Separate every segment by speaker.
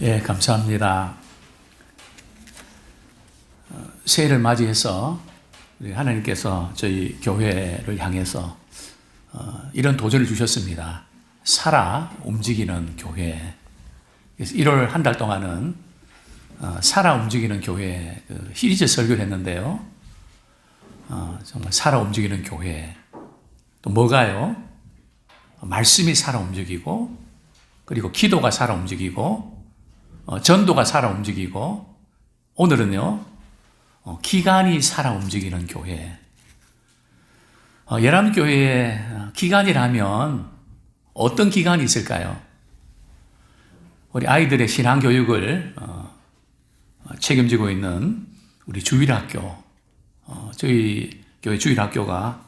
Speaker 1: 예, 감사합니다. 새해를 맞이해서 우리 하나님께서 저희 교회를 향해서 이런 도전을 주셨습니다. 살아 움직이는 교회. 그래서 1월 한 달 동안은 살아 움직이는 교회 시리즈 설교를 했는데요. 정말 살아 움직이는 교회. 또 뭐가요? 말씀이 살아 움직이고, 그리고 기도가 살아 움직이고, 전도가 살아 움직이고, 오늘은요, 기간이 살아 움직이는 교회. 예람교회에 기간이라면 어떤 기간이 있을까요? 우리 아이들의 신앙교육을 책임지고 있는 우리 주일학교, 저희 교회 주일학교가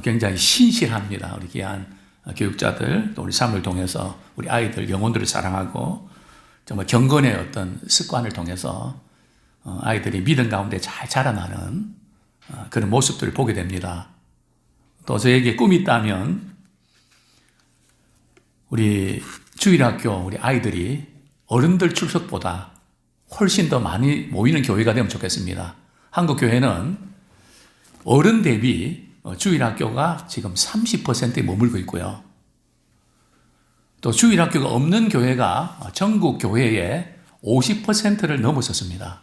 Speaker 1: 굉장히 신실합니다. 우리 귀한 교육자들, 또 우리 삶을 통해서 우리 아이들 영혼들을 사랑하고 정말 경건의 어떤 습관을 통해서 아이들이 믿음 가운데 잘 자라나는 그런 모습들을 보게 됩니다. 또 저에게 꿈이 있다면 우리 주일학교 우리 아이들이 어른들 출석보다 훨씬 더 많이 모이는 교회가 되면 좋겠습니다. 한국 교회는 어른 대비 주일학교가 지금 30%에 머물고 있고요. 또 주일학교가 없는 교회가 전국 교회의 50%를 넘어섰습니다.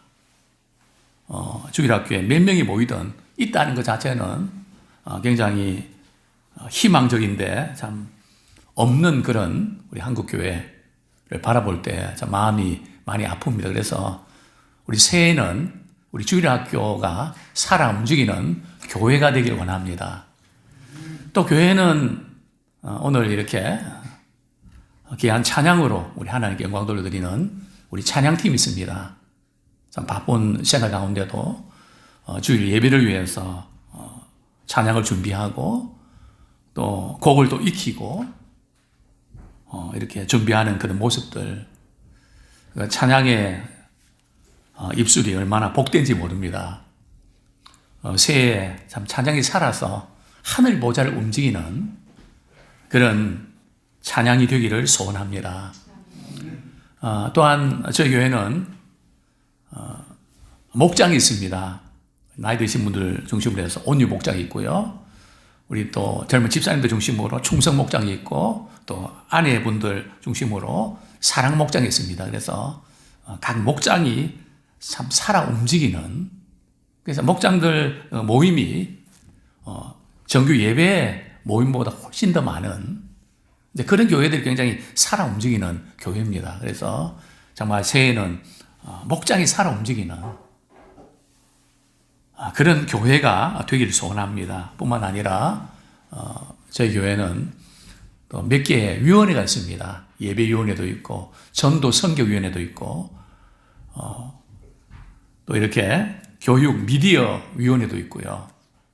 Speaker 1: 주일학교에 몇 명이 모이든 있다는 것 자체는 굉장히 희망적인데 참 없는 그런 우리 한국 교회를 바라볼 때 참 마음이 많이 아픕니다. 그래서 우리 새해에는 우리 주일학교가 살아 움직이는 교회가 되길 원합니다. 또 교회는 오늘 이렇게 귀한 찬양으로 우리 하나님께 영광 돌려드리는 우리 찬양팀이 있습니다. 참 바쁜 생활 가운데도 주일 예배를 위해서 찬양을 준비하고 또 곡을 또 익히고 이렇게 준비하는 그런 모습들, 찬양의 입술이 얼마나 복된지 모릅니다. 새해에 참 찬양이 살아서 하늘 보좌를 움직이는 그런 찬양이 되기를 소원합니다. 또한 저희 교회는 목장이 있습니다. 나이 드신 분들 중심으로 해서 온유 목장이 있고요. 우리 또 젊은 집사님들 중심으로 충성 목장이 있고, 또 아내분들 중심으로 사랑 목장이 있습니다. 그래서 각 목장이 참 살아 움직이는, 그래서 목장들 모임이 정규 예배 모임보다 훨씬 더 많은 이제 그런 교회들이 굉장히 살아 움직이는 교회입니다. 그래서 정말 새해에는 목장이 살아 움직이는 그런 교회가 되기를 소원합니다. 뿐만 아니라 저희 교회는 또 몇 개의 위원회가 있습니다. 예배위원회도 있고 전도 선교위원회도 있고 또 이렇게 교육 미디어 위원회도 있고요.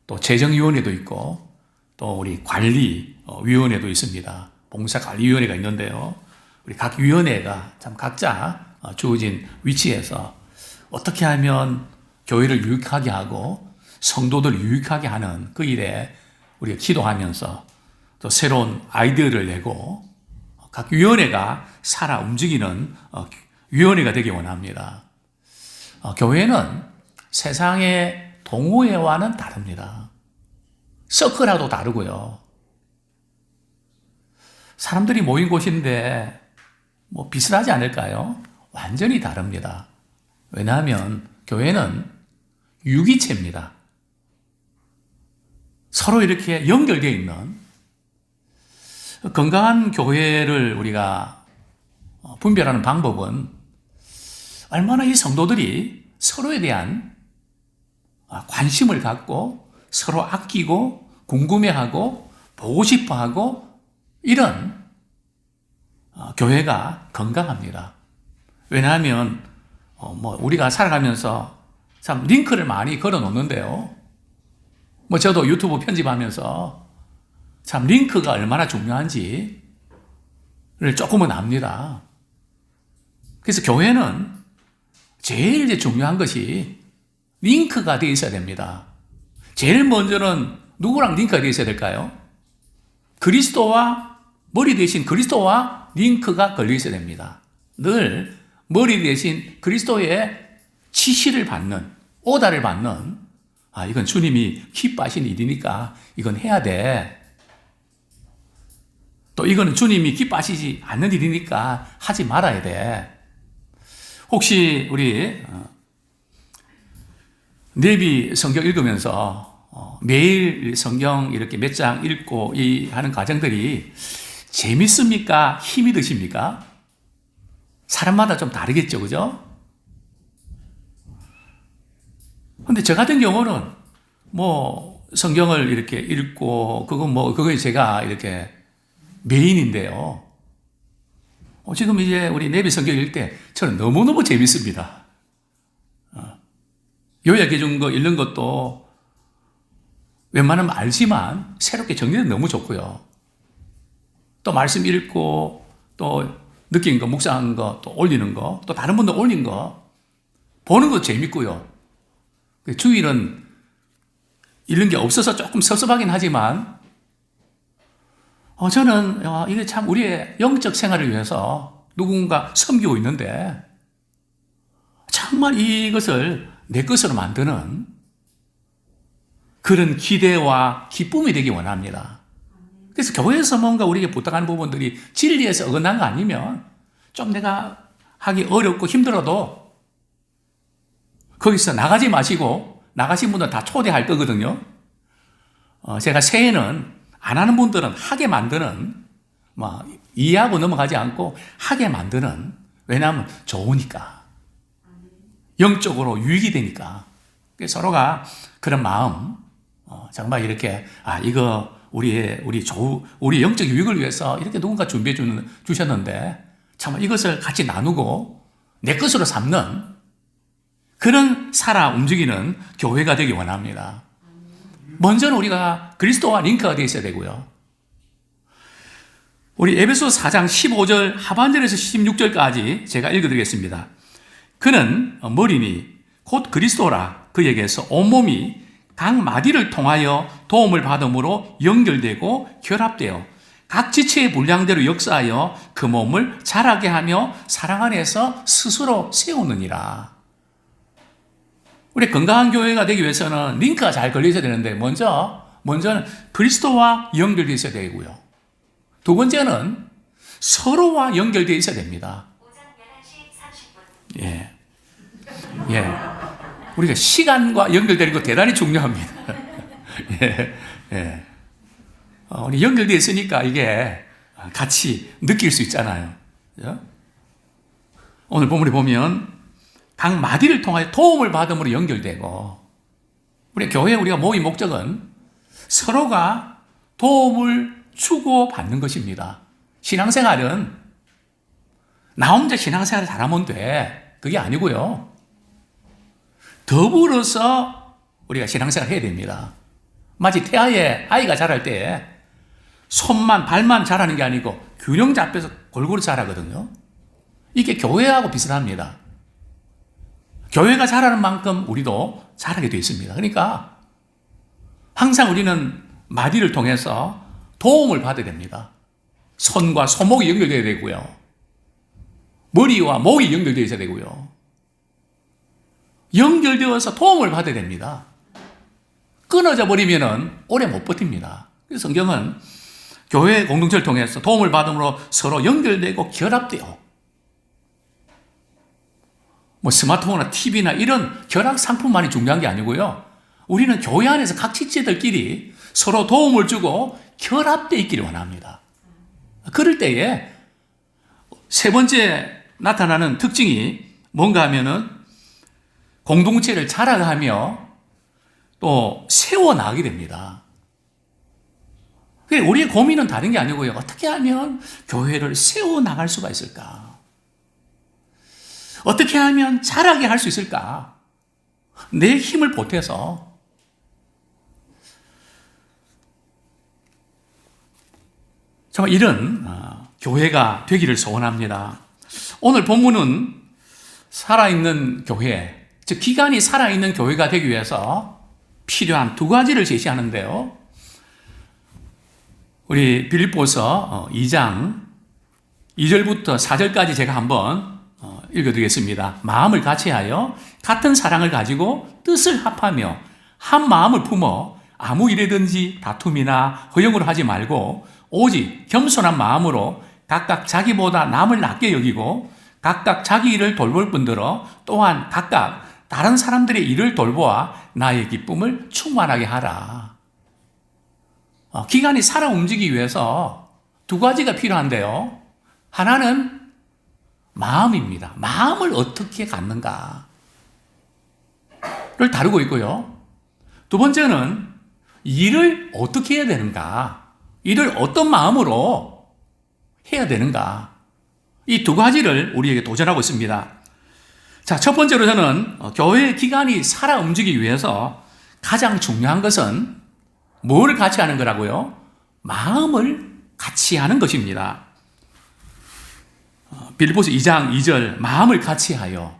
Speaker 1: 또 재정위원회도 있고 또 우리 관리위원회도 있습니다. 봉사관리위원회가 있는데요. 우리 각 위원회가 참 각자 주어진 위치에서 어떻게 하면 교회를 유익하게 하고 성도들을 유익하게 하는 그 일에 우리가 기도하면서 또 새로운 아이디어를 내고 각 위원회가 살아 움직이는 위원회가 되기 원합니다. 교회는 세상의 동호회와는 다릅니다. 서클하고도 다르고요. 사람들이 모인 곳인데 뭐 비슷하지 않을까요? 완전히 다릅니다. 왜냐하면 교회는 유기체입니다. 서로 이렇게 연결되어 있는 건강한 교회를 우리가 분별하는 방법은 얼마나 이 성도들이 서로에 대한 관심을 갖고 서로 아끼고 궁금해하고 보고 싶어하고 이런 교회가 건강합니다. 왜냐하면 우리가 살아가면서 참 링크를 많이 걸어 놓는데요. 저도 유튜브 편집하면서 참 링크가 얼마나 중요한지를 조금은 압니다. 그래서 교회는 제일 중요한 것이 링크가 되어 있어야 됩니다. 제일 먼저는 누구랑 링크가 되어 있어야 될까요? 그리스도와 머리 대신 그리스도와 링크가 걸려 있어야 됩니다. 늘 머리 대신 그리스도의 지시를 받는, 오다를 받는, 이건 주님이 기뻐하시는 일이니까 이건 해야 돼. 또 이거는 주님이 기뻐하시지 않는 일이니까 하지 말아야 돼. 혹시 우리 네비 성경 읽으면서 매일 성경 이렇게 몇 장 읽고 하는 과정들이 재밌습니까? 힘이 드십니까? 사람마다 좀 다르겠죠, 그죠? 근데 저 같은 경우는 성경을 이렇게 읽고 그거에 제가 이렇게 메인인데요. 지금 이제 우리 네비 성경 읽을 때 저는 너무너무 재밌습니다. 요약해 준 거 읽는 것도 웬만하면 알지만 새롭게 정리는 너무 좋고요. 또 말씀 읽고 또 느낀 거, 묵상한 거, 또 올리는 거, 또 다른 분들 올린 거 보는 것도 재밌고요. 주일은 읽는 게 없어서 조금 섭섭하긴 하지만 저는 이게 참 우리의 영적 생활을 위해서 누군가 섬기고 있는데 정말 이것을 내 것으로 만드는 그런 기대와 기쁨이 되기 원합니다. 그래서 교회에서 뭔가 우리에게 부탁하는 부분들이 진리에서 어긋난 거 아니면 좀 내가 하기 어렵고 힘들어도 거기서 나가지 마시고, 나가신 분들은 다 초대할 거거든요. 제가 새해는 안 하는 분들은 하게 만드는, 이해하고 넘어가지 않고 하게 만드는, 왜냐하면 좋으니까. 영적으로 유익이 되니까. 서로가 그런 마음, 정말 이렇게, 이거 우리 영적 유익을 위해서 이렇게 누군가 준비해 주셨는데, 정말 이것을 같이 나누고 내 것으로 삼는 그런 움직이는 교회가 되기 원합니다. 먼저는 우리가 그리스도와 링크가 되어 있어야 되고요. 우리 에베소 4장 15절 하반절에서 16절까지 제가 읽어드리겠습니다. 그는 머리니 곧 그리스도라. 그에게서 온몸이 각 마디를 통하여 도움을 받음으로 연결되고 결합되어 각 지체의 분량대로 역사하여 그 몸을 자라게 하며 사랑 안에서 스스로 세우느니라. 우리 건강한 교회가 되기 위해서는 링크가 잘 걸려 있어야 되는데 먼저는 그리스도와 연결되어 있어야 되고요. 두 번째는 서로와 연결되어 있어야 됩니다.
Speaker 2: 오전 11시 30분.
Speaker 1: 예. 우리가 시간과 연결되는 거 대단히 중요합니다. 예. 우리 연결되어 있으니까 이게 같이 느낄 수 있잖아요. 그죠? 오늘 본문에 보면 각 마디를 통하여 도움을 받음으로 연결되고, 우리 교회 우리가 모인 목적은 서로가 도움을 주고받는 것입니다. 신앙생활은 나 혼자 신앙생활을 잘하면 돼. 그게 아니고요. 더불어서 우리가 신앙생활을 해야 됩니다. 마치 태아의 아이가 자랄 때 손만 발만 자라는 게 아니고 균형 잡혀서 골고루 자라거든요. 이게 교회하고 비슷합니다. 교회가 자라는 만큼 우리도 자라게 되어 있습니다. 그러니까 항상 우리는 마디를 통해서 도움을 받아야 됩니다. 손과 손목이 연결되어야 되고요. 머리와 목이 연결되어 있어야 되고요. 연결되어서 도움을 받아야 됩니다. 끊어져 버리면 오래 못 버팁니다. 그래서 성경은 교회 공동체를 통해서 도움을 받음으로 서로 연결되고 결합돼요. 스마트폰이나 TV나 이런 결합 상품만이 중요한 게 아니고요. 우리는 교회 안에서 각 지체들끼리 서로 도움을 주고 결합되어 있기를 원합니다. 그럴 때에 세 번째 나타나는 특징이 뭔가 하면은 공동체를 자라가며 또 세워나가게 됩니다. 우리의 고민은 다른 게 아니고요. 어떻게 하면 교회를 세워나갈 수가 있을까? 어떻게 하면 자라게 할 수 있을까? 내 힘을 보태서 정말 이런 교회가 되기를 소원합니다. 오늘 본문은 살아있는 교회, 즉 기간이 살아있는 교회가 되기 위해서 필요한 두 가지를 제시하는데요. 우리 빌립보서 2장 2절부터 4절까지 제가 한번 읽어드리겠습니다. 마음을 같이하여 같은 사랑을 가지고 뜻을 합하며 한 마음을 품어 아무 일에든지 다툼이나 허용을 하지 말고 오직 겸손한 마음으로 각각 자기보다 남을 낮게 여기고 각각 자기 일을 돌볼 뿐더러 또한 각각 다른 사람들의 일을 돌보아 나의 기쁨을 충만하게 하라. 기간이 살아 움직이기 위해서 두 가지가 필요한데요. 하나는 마음입니다. 마음을 어떻게 갖는가를 다루고 있고요. 두 번째는 일을 어떻게 해야 되는가, 일을 어떤 마음으로 해야 되는가, 이 두 가지를 우리에게 도전하고 있습니다. 자, 첫 번째로 저는 교회의 기간이 살아 움직이기 위해서 가장 중요한 것은 뭘 같이 하는 거라고요? 마음을 같이 하는 것입니다. 빌립보서 2장 2절 마음을 같이 하여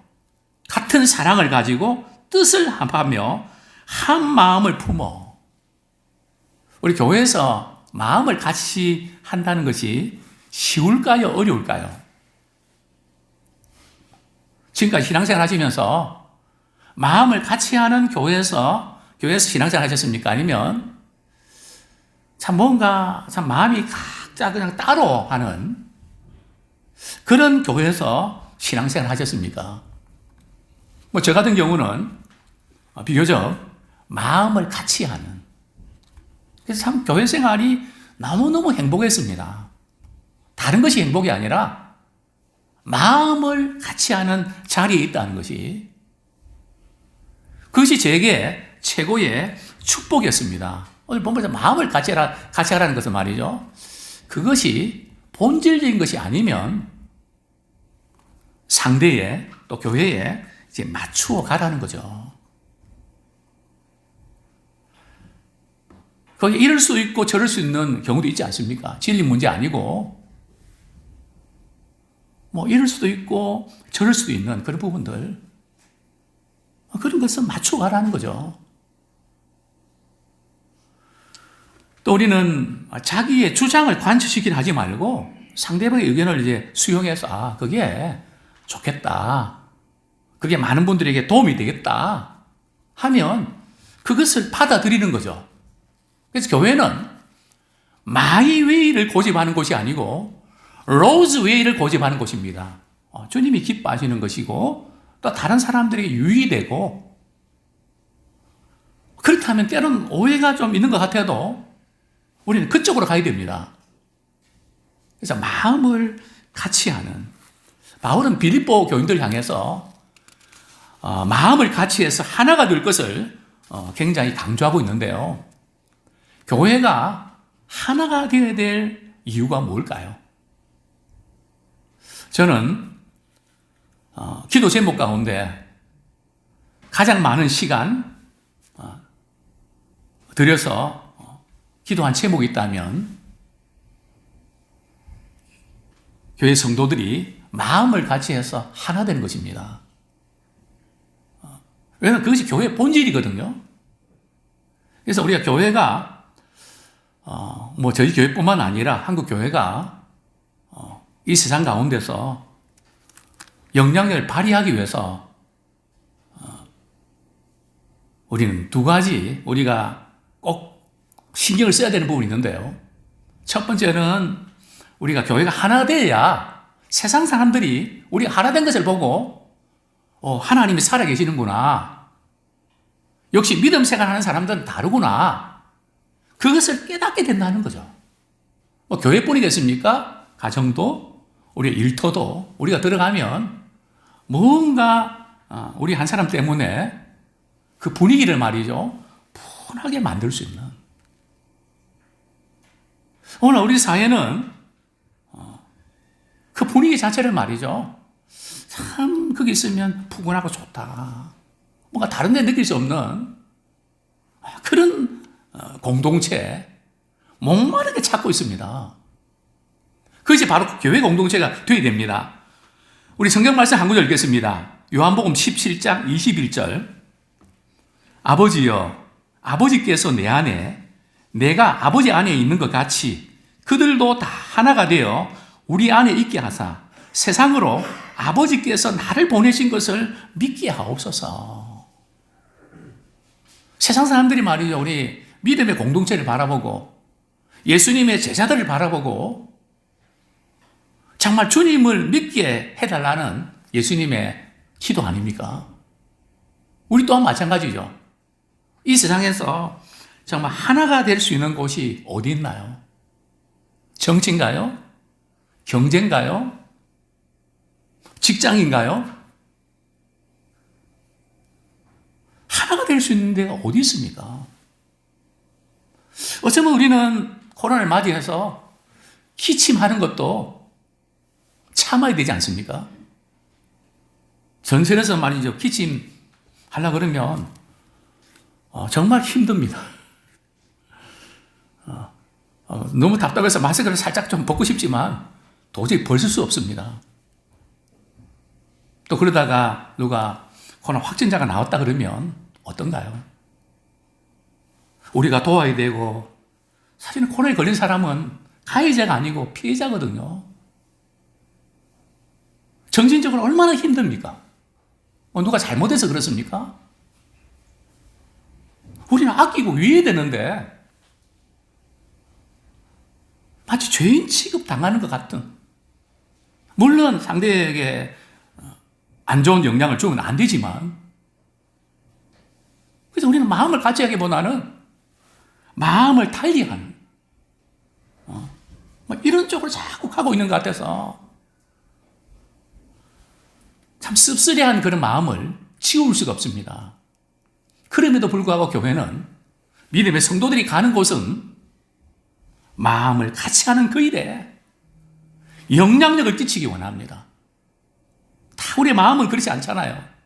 Speaker 1: 같은 사랑을 가지고 뜻을 합하며 한 마음을 품어. 우리 교회에서 마음을 같이 한다는 것이 쉬울까요? 어려울까요? 지금까지 신앙생활 하시면서 마음을 같이 하는 교회에서 신앙생활 하셨습니까? 아니면 참 뭔가 참 마음이 각자 그냥 따로 하는 그런 교회에서 신앙생활 하셨습니까? 저 같은 경우는 비교적 마음을 같이 하는, 그래서 참 교회 생활이 너무너무 행복했습니다. 다른 것이 행복이 아니라 마음을 같이 하는 자리에 있다는 것이, 그것이 제게 최고의 축복이었습니다. 오늘 본문에서 마음을 같이 하라는 것은 말이죠. 그것이 본질적인 것이 아니면 상대에 또 교회에 이제 맞추어 가라는 거죠. 거기 이럴 수 있고 저럴 수 있는 경우도 있지 않습니까? 진리 문제 아니고 이럴 수도 있고 저럴 수도 있는 그런 부분들, 그런 것을 맞추어 가라는 거죠. 또 우리는 자기의 주장을 관철시키려 하지 말고 상대방의 의견을 이제 수용해서 그게 좋겠다, 그게 많은 분들에게 도움이 되겠다 하면 그것을 받아들이는 거죠. 그래서 교회는 마이 웨이를 고집하는 곳이 아니고 로즈 웨이를 고집하는 곳입니다. 주님이 기뻐하시는 것이고 또 다른 사람들에게 유의되고, 그렇다면 때로는 오해가 좀 있는 것 같아도 우리는 그쪽으로 가야 됩니다. 그래서 마음을 같이 하는, 바울은 빌립보 교인들 향해서 마음을 같이 해서 하나가 될 것을 굉장히 강조하고 있는데요. 교회가 하나가 되어야 될 이유가 뭘까요? 저는 기도 제목 가운데 가장 많은 시간 들여서 기도한 제목이 있다면 교회 성도들이 마음을 같이 해서 하나 되는 것입니다. 왜냐하면 그것이 교회의 본질이거든요. 그래서 우리가 교회가 저희 교회뿐만 아니라 한국 교회가 이 세상 가운데서 영향력을 발휘하기 위해서 우리는 두 가지 우리가 꼭 신경을 써야 되는 부분이 있는데요. 첫 번째는 우리가 교회가 하나 되어야 세상 사람들이 우리가 하나 된 것을 보고 하나님이 살아계시는구나, 역시 믿음 생활하는 사람들은 다르구나, 그것을 깨닫게 된다는 거죠. 교회뿐이겠습니까? 가정도 우리 일터도 우리가 들어가면 뭔가 우리 한 사람 때문에 그 분위기를 말이죠, 분하게 만들 수 있는, 오늘 우리 사회는 그 분위기 자체를 말이죠, 참 거기 있으면 푸근하고 좋다, 뭔가 다른 데 느낄 수 없는 그런 공동체 목마르게 찾고 있습니다. 그것이 바로 교회 공동체가 되어야 됩니다. 우리 성경 말씀 한 구절 읽겠습니다. 요한복음 17장 21절. 아버지여, 아버지께서 내 안에, 내가 아버지 안에 있는 것 같이 그들도 다 하나가 되어 우리 안에 있게 하사 세상으로 아버지께서 나를 보내신 것을 믿게 하옵소서. 세상 사람들이 말이죠, 우리 믿음의 공동체를 바라보고 예수님의 제자들을 바라보고 정말 주님을 믿게 해달라는 예수님의 기도 아닙니까? 우리 또한 마찬가지죠. 이 세상에서 정말 하나가 될 수 있는 곳이 어디 있나요? 정치인가요? 경제인가요? 직장인가요? 하나가 될 수 있는 데가 어디 있습니까? 어쩌면 우리는 코로나를 맞이해서 기침하는 것도 참아야 되지 않습니까? 전선에서 말이죠. 기침 하려고 그러면 정말 힘듭니다. 너무 답답해서 마스크를 살짝 좀 벗고 싶지만 도저히 벗을 수 없습니다. 또 그러다가 누가 코로나 확진자가 나왔다 그러면 어떤가요? 우리가 도와야 되고, 사실은 코로나에 걸린 사람은 가해자가 아니고 피해자거든요. 정신적으로 얼마나 힘듭니까? 누가 잘못해서 그렇습니까? 우리는 아끼고 위해야 되는데 마치 죄인 취급 당하는 것 같은, 물론 상대에게 안 좋은 영향을 주면 안 되지만, 그래서 우리는 마음을 같이 하기보다는 마음을 달리하는 이런 쪽으로 자꾸 가고 있는 것 같아서 참 씁쓸해한 그런 마음을 치울 수가 없습니다. 그럼에도 불구하고 교회는, 믿음의 성도들이 가는 곳은 마음을 같이 하는 그 일에 영향력을 끼치기 원합니다. 다 우리의 마음은 그렇지 않잖아요.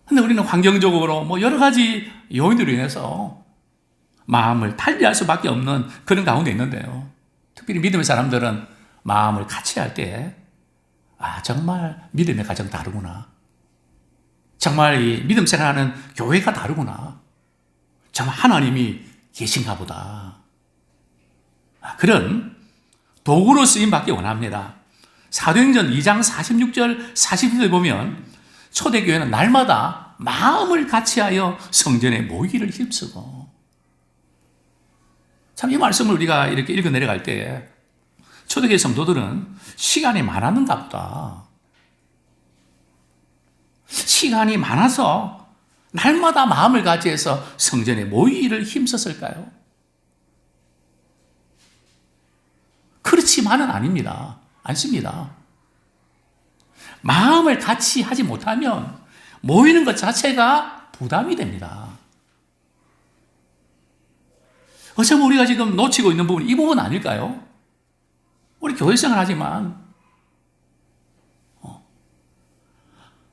Speaker 1: 근데 우리는 환경적으로 여러 가지 요인으로 인해서 마음을 달리할 수밖에 없는 그런 가운데 있는데요. 특별히 믿음의 사람들은 마음을 같이 할 때, 정말 믿음의 가정 다르구나. 정말 이 믿음 생활하는 교회가 다르구나. 정말 하나님이 계신가 보다. 그런 도구로 쓰임 받기 원합니다. 사도행전 2장 46절 47절 보면 초대교회는 날마다 마음을 같이하여 성전에 모이기를 힘쓰고, 참 이 말씀을 우리가 이렇게 읽어 내려갈 때에 초대교회 성도들은 시간이 많았는가 보다. 시간이 많아서 날마다 마음을 같이해서 성전에 모이기를 힘썼을까요? 그렇지만은 아닙니다. 않습니다. 마음을 같이 하지 못하면 모이는 것 자체가 부담이 됩니다. 어쩌면 우리가 지금 놓치고 있는 부분이 이 부분 아닐까요? 우리 교회 생활하지만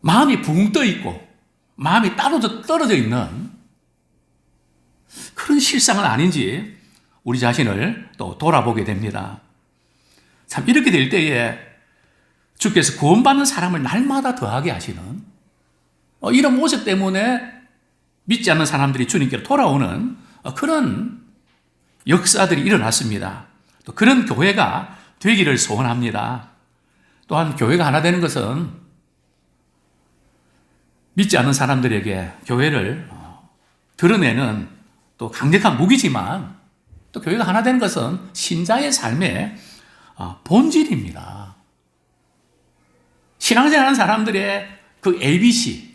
Speaker 1: 마음이 붕 떠 있고 마음이 따로 떨어져 있는 그런 실상은 아닌지 우리 자신을 또 돌아보게 됩니다. 참 이렇게 될 때에 주께서 구원받는 사람을 날마다 더하게 하시는 이런 모습 때문에 믿지 않는 사람들이 주님께로 돌아오는 그런 역사들이 일어났습니다. 또 그런 교회가 되기를 소원합니다. 또한 교회가 하나 되는 것은 믿지 않는 사람들에게 교회를 드러내는 또 강력한 무기지만, 또 교회가 하나 되는 것은 신자의 삶의 본질입니다. 신앙생활하는 사람들의 그 ABC는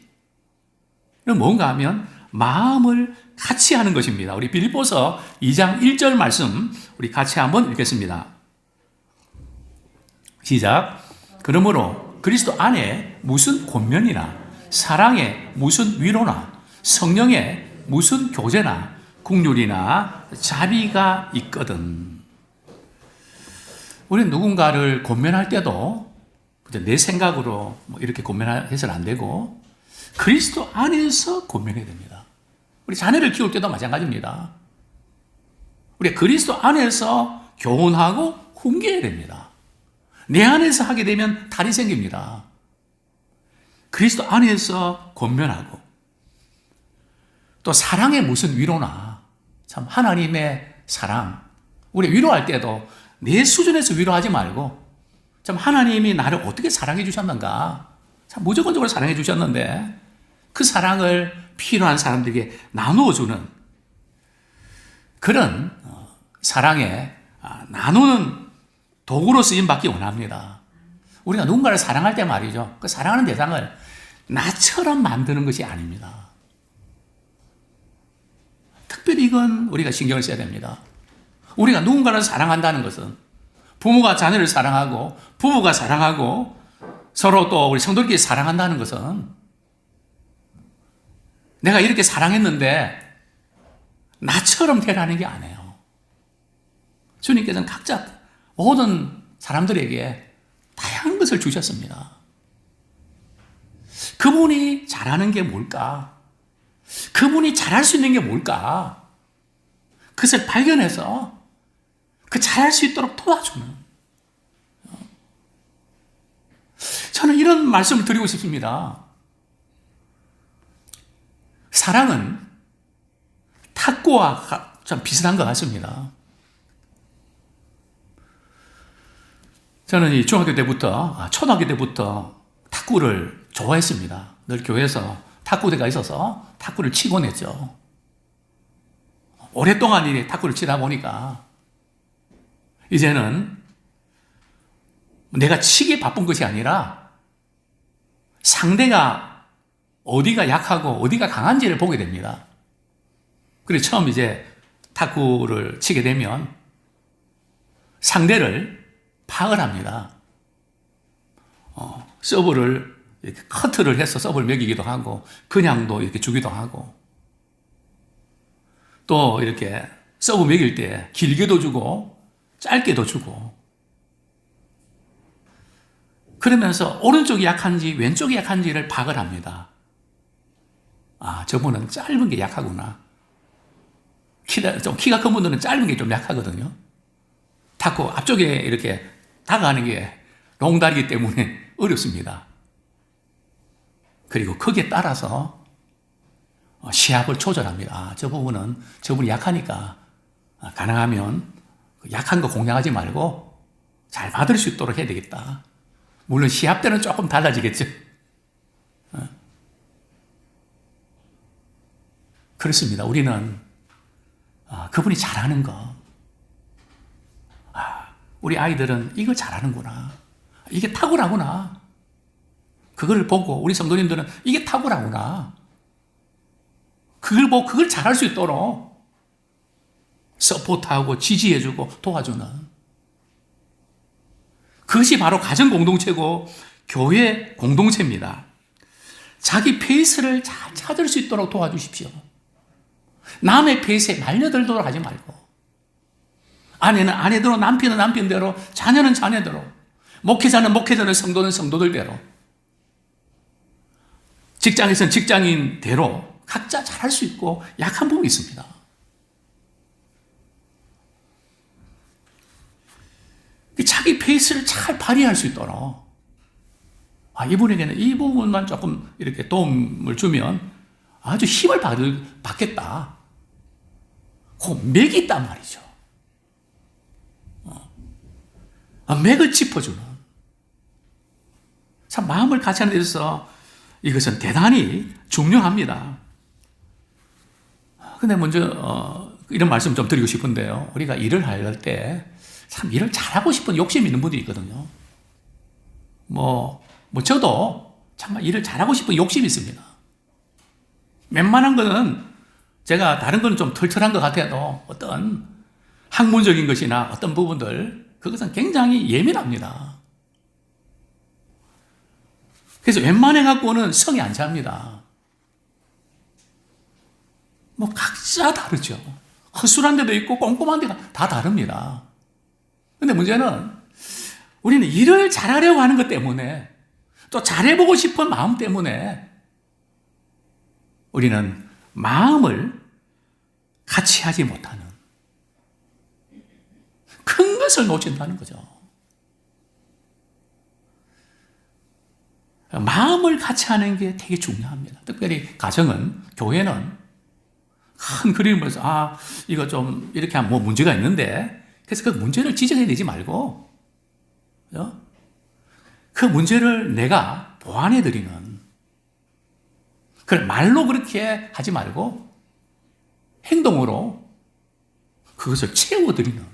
Speaker 1: 뭔가 하면 마음을 같이 하는 것입니다. 우리 빌립보서 2장 1절 말씀 우리 같이 한번 읽겠습니다. 시작. 그러므로 그리스도 안에 무슨 권면이나 사랑에 무슨 위로나 성령에 무슨 교제나 국률이나 자비가 있거든. 우리는 누군가를 권면할 때도 내 생각으로 이렇게 권면해서는 안 되고 그리스도 안에서 권면해야 됩니다. 우리 자녀를 키울 때도 마찬가지입니다. 우리 그리스도 안에서 교훈하고 훈계해야 됩니다. 내 안에서 하게 되면 탈이 생깁니다. 그리스도 안에서 권면하고, 또 사랑에 무슨 위로나, 참 하나님의 사랑, 우리 위로할 때도 내 수준에서 위로하지 말고 참 하나님이 나를 어떻게 사랑해 주셨는가? 참 무조건적으로 사랑해 주셨는데 그 사랑을 필요한 사람들에게 나누어 주는 그런 사랑에 나누는 도구로 쓰임 받기 원합니다. 우리가 누군가를 사랑할 때 말이죠. 그 사랑하는 대상을 나처럼 만드는 것이 아닙니다. 특별히 이건 우리가 신경을 써야 됩니다. 우리가 누군가를 사랑한다는 것은 부모가 자녀를 사랑하고 부부가 사랑하고 서로 또 우리 성도들끼리 사랑한다는 것은 내가 이렇게 사랑했는데 나처럼 되라는 게 아니에요. 주님께서는 각자 모든 사람들에게 다양한 것을 주셨습니다. 그분이 잘하는 게 뭘까? 그분이 잘할 수 있는 게 뭘까? 그것을 발견해서 그 잘할 수 있도록 도와주는. 저는 이런 말씀을 드리고 싶습니다. 사랑은 탁구와 좀 비슷한 것 같습니다. 저는 이 중학교 때부터, 초등학교 때부터 탁구를 좋아했습니다. 늘 교회에서 탁구대가 있어서 탁구를 치곤 했죠. 오랫동안 이 탁구를 치다 보니까 이제는 내가 치기 바쁜 것이 아니라 상대가 어디가 약하고 어디가 강한지를 보게 됩니다. 그래서 처음 이제 탁구를 치게 되면 상대를 파악을 합니다. 서브를 이렇게 커트를 해서 서브를 매기기도 하고 그냥도 이렇게 주기도 하고 또 이렇게 서브 매길 때 길게도 주고 짧게도 주고 그러면서 오른쪽이 약한지 왼쪽이 약한지를 파악을 합니다. 저분은 짧은 게 약하구나. 키가 큰 분들은 짧은 게 좀 약하거든요. 탁구 앞쪽에 이렇게 다가가는 게 롱다리이기 때문에 어렵습니다. 그리고 거기에 따라서 시합을 조절합니다. 저분이 약하니까 가능하면 약한 거 공략하지 말고 잘 받을 수 있도록 해야 되겠다. 물론 시합 때는 조금 달라지겠죠. 그렇습니다. 우리는 그분이 잘하는 거, 우리 아이들은 이거 잘하는구나. 이게 탁구라구나. 그걸 보고 우리 성도님들은 이게 탁구라구나. 그걸 보고 그걸 잘할 수 있도록 서포트하고 지지해주고 도와주는 그것이 바로 가정 공동체고 교회 공동체입니다. 자기 페이스를 잘 찾을 수 있도록 도와주십시오. 남의 페이스에 말려들도록 하지 말고 아내는 아내대로, 남편은 남편대로, 자녀는 자녀대로, 목회자는 목회자들, 성도는 성도들대로, 직장에서는 직장인대로 각자 잘할 수 있고 약한 부분이 있습니다. 자기 페이스를 잘 발휘할 수 있도록 이분에게는 이 부분만 조금 이렇게 도움을 주면 아주 힘을 받겠다. 그 맥이 있단 말이죠. 맥을 짚어주는. 참 마음을 같이 하는 데 있어서 이것은 대단히 중요합니다. 근데 먼저 이런 말씀 좀 드리고 싶은데요. 우리가 일을 할 때 참 일을 잘하고 싶은 욕심이 있는 분들이 있거든요. 저도 정말 일을 잘하고 싶은 욕심이 있습니다. 웬만한 거는 제가 다른 거는 좀 털털한 것 같아도 어떤 학문적인 것이나 어떤 부분들 그것은 굉장히 예민합니다. 그래서 웬만해 갖고는 성이 안 찹니다. 각자 다르죠. 허술한 데도 있고 꼼꼼한 데가 다 다릅니다. 근데 문제는 우리는 일을 잘하려고 하는 것 때문에 또 잘해보고 싶은 마음 때문에 우리는 마음을 같이 하지 못하는 큰 것을 놓친다는 거죠. 마음을 같이 하는 게 되게 중요합니다. 특별히 가정은, 교회는 큰 그림을 보면서 이거 좀 이렇게 하면 문제가 있는데 그래서 그 문제를 지적해내지 말고 그 문제를 내가 보완해드리는, 그걸 말로 그렇게 하지 말고 행동으로 그것을 채워드리는,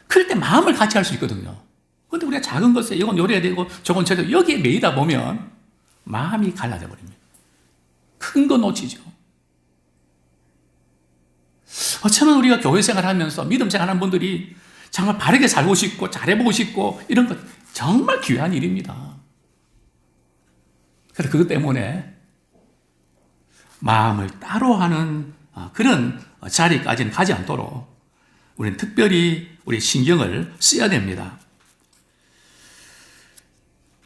Speaker 1: 그럴 때 마음을 같이 할 수 있거든요. 그런데 우리가 작은 것에 이건 요리해야 되고 저건 저도 여기에 매이다 보면 마음이 갈라져 버립니다. 큰 거 놓치죠. 어쩌면 우리가 교회 생활하면서 믿음 생활하는 분들이 정말 바르게 살고 싶고 잘해보고 싶고 이런 것 정말 귀한 일입니다. 그래서 그것 때문에 마음을 따로 하는 그런 자리까지는 가지 않도록 우리는 특별히 우리 신경을 써야 됩니다.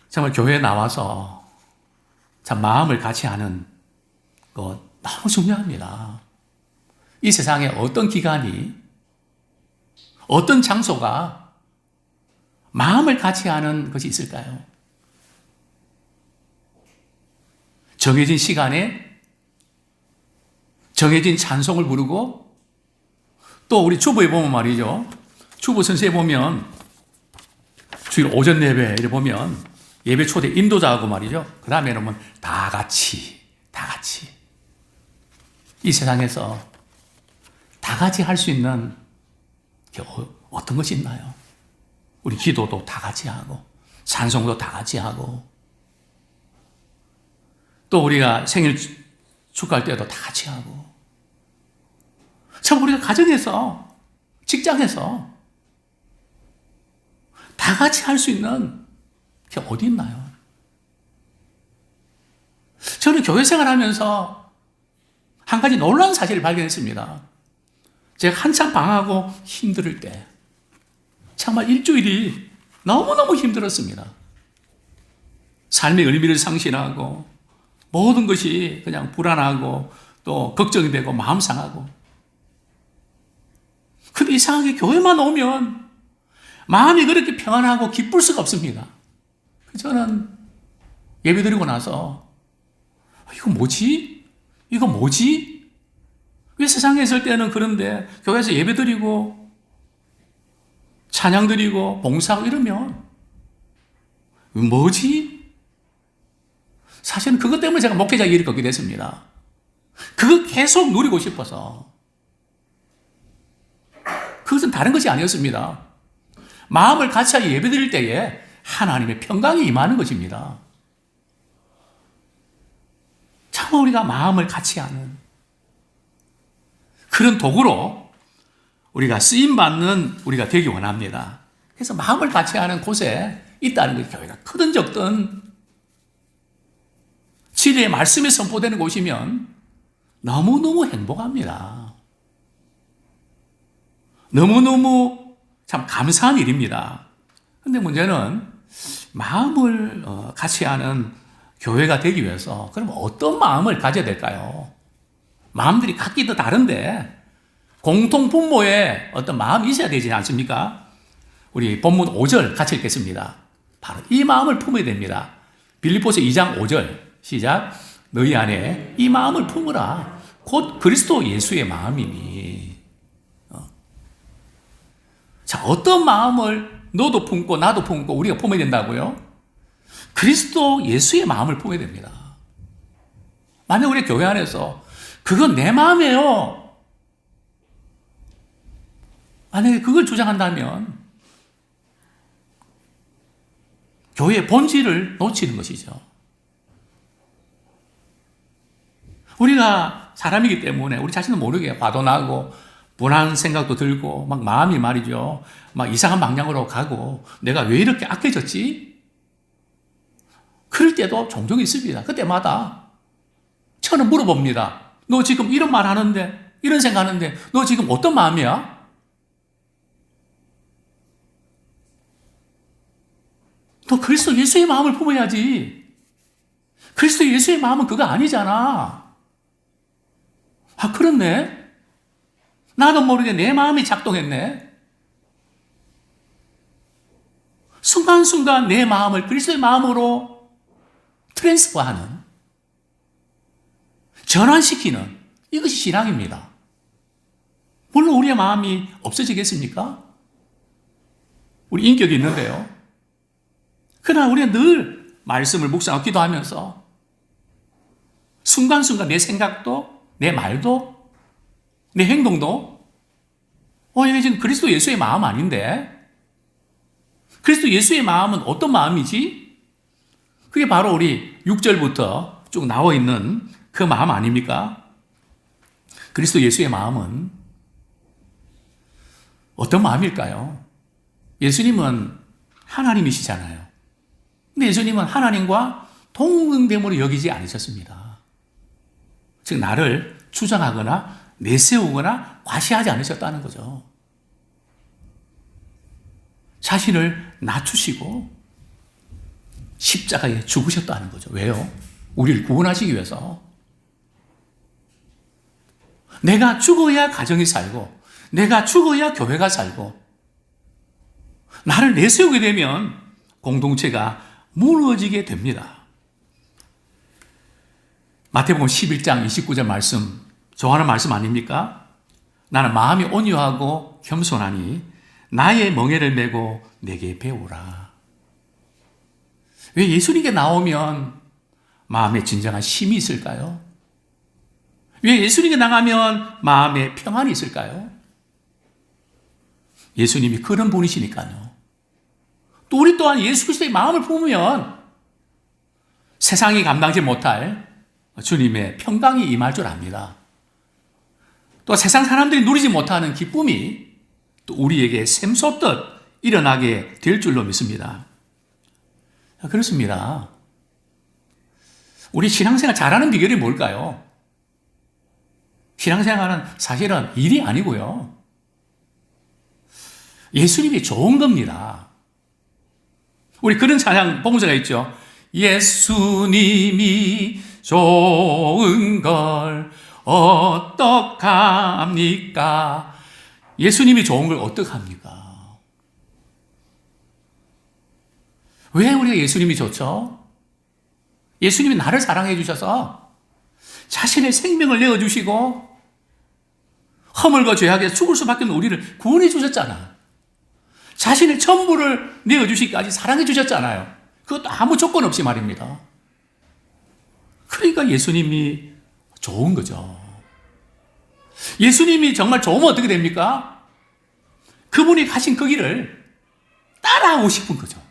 Speaker 1: 정말 교회에 나와서 참 마음을 같이 하는 것 너무 중요합니다. 이 세상에 어떤 기관이, 어떤 장소가 마음을 같이 하는 것이 있을까요? 정해진 시간에 정해진 찬송을 부르고, 또 우리 주보에 보면 말이죠. 주보 선서에 보면 주일 오전 예배에 보면 예배 초대 인도자하고 말이죠. 그 다음에는 다 같이. 이 세상에서 다 같이 할 수 있는 게 어떤 것이 있나요? 우리 기도도 다 같이 하고, 찬송도 다 같이 하고, 또 우리가 생일 축하할 때도 다 같이 하고, 참 우리가 가정에서, 직장에서 다 같이 할 수 있는 게 어디 있나요? 저는 교회 생활하면서 한 가지 놀라운 사실을 발견했습니다. 제가 한참 방황하고 힘들 때 정말 일주일이 너무너무 힘들었습니다. 삶의 의미를 상실하고 모든 것이 그냥 불안하고 또 걱정이 되고 마음 상하고, 근데 이상하게 교회만 오면 마음이 그렇게 평안하고 기쁠 수가 없습니다. 저는 예배 드리고 나서 이거 뭐지? 왜 세상에 있을 때는 그런데 교회에서 예배 드리고 찬양 드리고 봉사하고 이러면 뭐지? 사실은 그것 때문에 제가 목회자 일을 걷게 됐습니다. 그거 계속 누리고 싶어서. 그것은 다른 것이 아니었습니다. 마음을 같이 하여 예배 드릴 때에 하나님의 평강이 임하는 것입니다. 참 우리가 마음을 같이 하는 그런 도구로 우리가 쓰임받는 우리가 되기 원합니다. 그래서 마음을 같이 하는 곳에 있다는 것이 교회가 크든 적든 진리의 말씀이 선포되는 곳이면 너무너무 행복합니다. 너무너무 참 감사한 일입니다. 그런데 문제는 마음을 같이 하는 교회가 되기 위해서 그럼 어떤 마음을 가져야 될까요? 마음들이 각기 다 다른데 공통 분모에 어떤 마음이 있어야 되지 않습니까? 우리 본문 5절 같이 읽겠습니다. 바로 이 마음을 품어야 됩니다. 빌립보서 2장 5절 시작. 너희 안에 이 마음을 품으라. 곧 그리스도 예수의 마음이니. 자, 어떤 마음을 너도 품고 나도 품고 우리가 품어야 된다고요? 그리스도 예수의 마음을 품어야 됩니다. 만약 우리 교회 안에서 그건 내 마음이에요, 만약에 그걸 주장한다면 교회의 본질을 놓치는 것이죠. 우리가 사람이기 때문에 우리 자신도 모르게 화도 나고 불안한 생각도 들고 막 마음이 말이죠, 막 이상한 방향으로 가고 내가 왜 이렇게 악해졌지? 그럴 때도 종종 있습니다. 그때마다 저는 물어봅니다. 너 지금 이런 말 하는데, 이런 생각하는데 너 지금 어떤 마음이야? 너 그리스도 예수의 마음을 품어야지. 그리스도 예수의 마음은 그거 아니잖아. 아, 그렇네. 나도 모르게 내 마음이 작동했네. 순간순간 내 마음을 그리스도의 마음으로 트랜스퍼하는, 전환시키는, 이것이 신앙입니다. 물론 우리의 마음이 없어지겠습니까? 우리 인격이 있는데요. 그러나 우리는 늘 말씀을 묵상하고 기도하면서 순간순간 내 생각도, 내 말도, 내 행동도 이게 지금 그리스도 예수의 마음 아닌데? 그리스도 예수의 마음은 어떤 마음이지? 그게 바로 우리 6절부터 쭉 나와 있는 그 마음 아닙니까? 그리스도 예수의 마음은 어떤 마음일까요? 예수님은 하나님이시잖아요. 근데 예수님은 하나님과 동등됨으로 여기지 않으셨습니다. 즉 나를 주장하거나 내세우거나 과시하지 않으셨다는 거죠. 자신을 낮추시고 십자가에 죽으셨다는 거죠. 왜요? 우리를 구원하시기 위해서. 내가 죽어야 가정이 살고 내가 죽어야 교회가 살고 나를 내세우게 되면 공동체가 무너지게 됩니다. 마태복음 11장 29절 말씀, 좋아하는 말씀 아닙니까? 나는 마음이 온유하고 겸손하니 나의 멍에를 메고 내게 배우라. 왜 예수님께 나오면 마음에 진정한 쉼이 있을까요? 왜 예수님께 나가면 마음에 평안이 있을까요? 예수님이 그런 분이시니까요. 또 우리 또한 예수 그리스도의 마음을 품으면 세상이 감당하지 못할 주님의 평강이 임할 줄 압니다. 또 세상 사람들이 누리지 못하는 기쁨이 또 우리에게 샘솟듯 일어나게 될 줄로 믿습니다. 그렇습니다. 우리 신앙생활 잘하는 비결이 뭘까요? 신앙생활은 사실은 일이 아니고요. 예수님이 좋은 겁니다. 우리 그런 찬양 봉사가 있죠. 예수님이 좋은 걸 어떡합니까? 예수님이 좋은 걸 어떡합니까? 왜 우리가 예수님이 좋죠? 예수님이 나를 사랑해 주셔서 자신의 생명을 내어주시고 허물과 죄악에서 죽을 수밖에 없는 우리를 구원해 주셨잖아요. 자신의 전부를 내어주시기까지 사랑해 주셨잖아요. 그것도 아무 조건 없이 말입니다. 그러니까 예수님이 좋은 거죠. 예수님이 정말 좋으면 어떻게 됩니까? 그분이 가신 그 길을 따라하고 싶은 거죠.